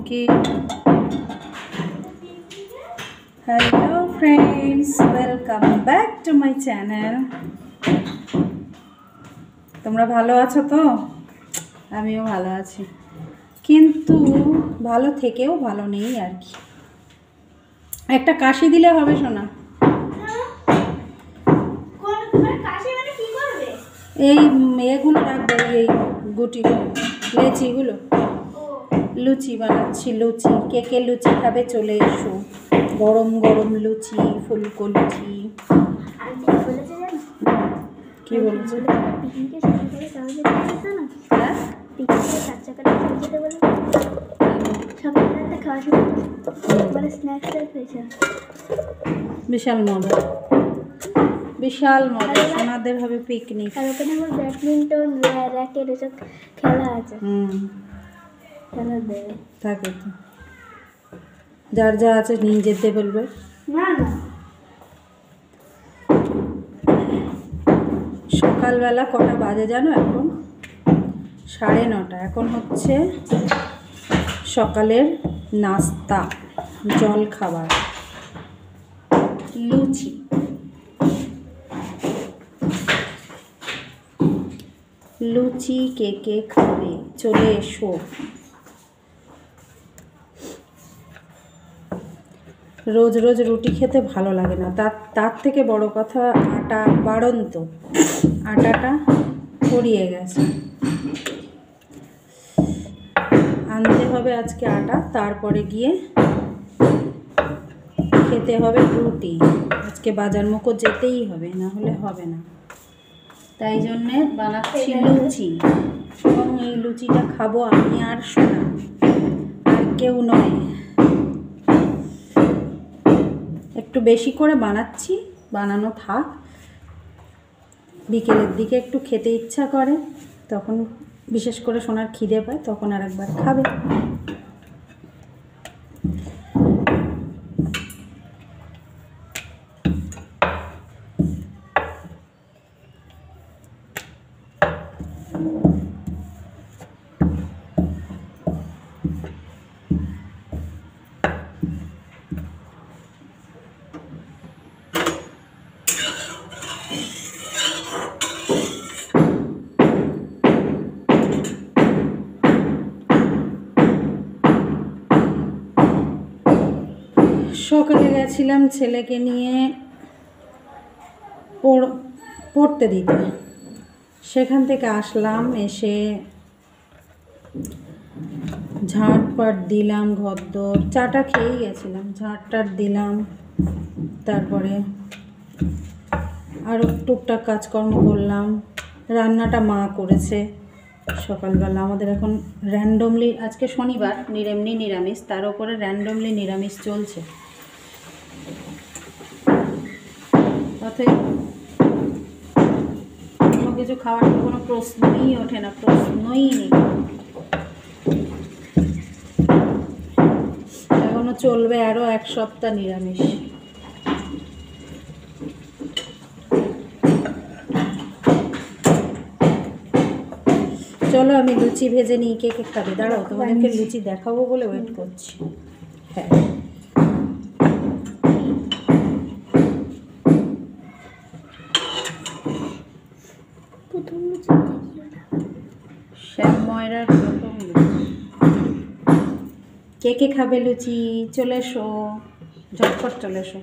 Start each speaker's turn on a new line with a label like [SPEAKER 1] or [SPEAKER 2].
[SPEAKER 1] কি hello friends, welcome back to my channel. তোমরা ভালো আছো তো? আমিও ভালো আছি, কিন্তু ভালো থেকেও ভালো নেই আর কি। একটা কাশি দিলে হবে সোনা। এই এগুলো রাখবে, এই গুটিগুলো, লেচিগুলো। লুচি বানাচ্ছি, লুচি। কে লুচি খাবে চলে এসো। গরম গরম লুচি, ফুলকো লুচি। কি বলছো? বিশাল মজা, বিশাল মজা। সোনাদের হবে পিকনিক।
[SPEAKER 2] আর ওখানে আমার ব্যাডমিন্টন, র্যাকেট এসব খেলা আছে। খেলা দেবে
[SPEAKER 1] থাকে তো, যার যা আছে নিয়ে যেতে বলবে।
[SPEAKER 2] না না,
[SPEAKER 1] সকালবেলা কটা বাজে জানো? এখন 9:30। এখন হচ্ছে সকালের নাস্তা, জল খাবার, লুচি। লুচি কে খাবে চলে এসো। রোজ রোজ রুটি খেতে ভালো লাগে না। তার থেকে বড় কথা, আটা বাড়ন্ত, আটাটা ফুরিয়ে গেছে। আনতে হবে আজকে আটা, তারপরে গিয়ে খেতে হবে রুটি। আজকে বাজার মুখো যেতেই হবে, না হলে হবে না। তাই জন্যে বানাচ্ছি লুচি, এবং এই লুচিটা খাবো আমি আর সোনা, আর কেউ নয়। একটু বেশি করে বানাচ্ছি, বানানো থাক। বিকেলের দিকে একটু খেতে ইচ্ছা করে, তখন বিশেষ করে সোনার খিদে পায়, তখন আর একবার খাবে। সকালে গেছিলাম ছেলেকে নিয়ে পড়তে দিতে। সেখান থেকে আসলাম, এসে ঝাঁটপাট দিলাম, ঘরদোর, চাটা খেয়েই গেছিলাম, ঝাঁটটাট দিলাম। তারপরে আরও টুকটাক কাজকর্ম করলাম। রান্নাটা মা করেছে সকালবেলা। আমাদের এখন র্যান্ডমলি, আজকে শনিবার, এমনি নিরামিষ, তার উপরে র্যান্ডমলি নিরামিষ চলছে। অতএব কোনো কিছু খাওয়ার কোনো প্রশ্নই ওঠে না, প্রশ্নই নেই। এখনো চলবে আরও 1 সপ্তাহ নিরামিষ। চলো আমি লুচি ভেজে নিই। কে খাবে? দাঁড়াও, তোমাদেরকে লুচি দেখাবো বলে ওয়েট করছি। হ্যাঁ, শ্যাম ময়রার প্রথম লুচি। কে খাবে লুচি? চলে এসো, ঝটপট চলে এসো।